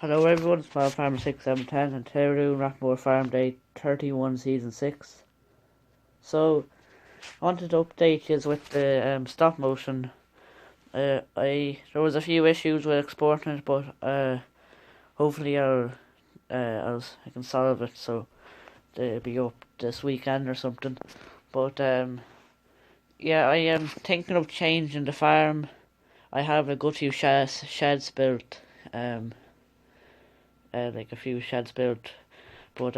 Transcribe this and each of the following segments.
Hello everyone, it's Farmer 6710 and today we're doing Rathmore Farm Day 31 Season 6. So, I wanted to update you with the stop motion. There was a few issues with exporting it, but hopefully I can solve it, so they'll be up this weekend or something. But yeah, I am thinking of changing the farm. I have a good few sheds built, like a few sheds built. But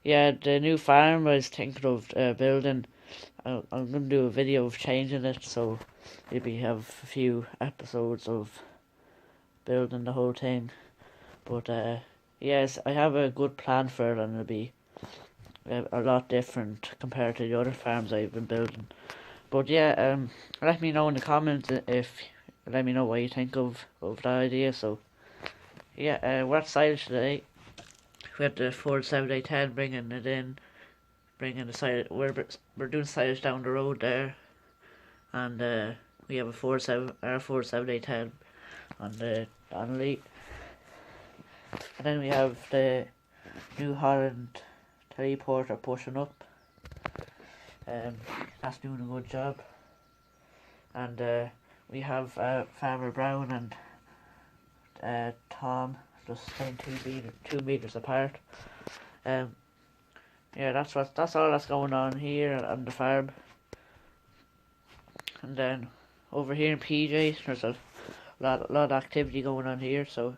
yeah, the new farm I was thinking of building, I'm gonna do a video of changing it, so maybe have a few episodes of building the whole thing. But yes, I have a good plan for it, and it'll be a lot different compared to the other farms I've been building. But yeah, let me know in the comments if let me know what you think of the idea. So yeah, we're at silage today. We had the Ford 7810 bringing it in, bringing the silage. We're doing silage down the road there, and we have a Ford 7810 on the Donnelly, and then we have the New Holland teleporter pushing up. That's doing a good job, and we have Farmer Brown and Tom just staying 2 meters apart. Yeah, that's all that's going on here on the farm. And then over here in PJ, there's a lot of activity going on here. So,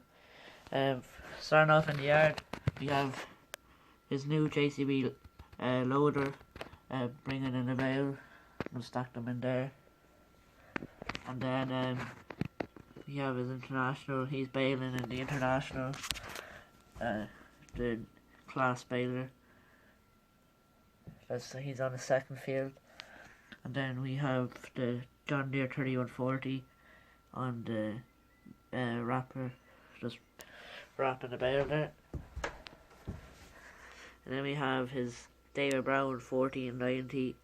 starting off in the yard, we have his new JCB loader, bringing in a bale and stack them in there. And then we have his international. He's baling in the international, the class baler. He's on the second field. And then we have the John Deere 3140 on the wrapper, just wrapping the bale there. And then we have his David Brown 40 and 90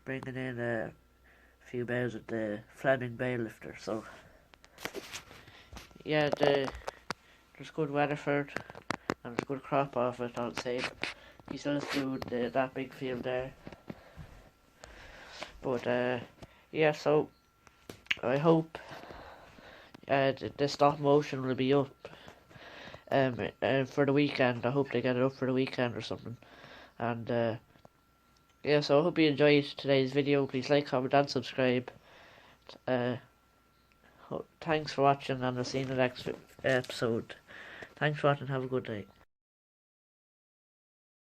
bringing in a few bales with the Fleming bale lifter. So yeah, there's good weather for it, and there's good crop off it, I'll say. He still has to do that big field there. But yeah, so I hope the stop motion will be up for the weekend. I hope they get it up for the weekend or something. And yeah, so I hope you enjoyed today's video. Please like, comment and subscribe. Thanks for watching, and I'll see you in the next episode. Thanks for watching, have a good day.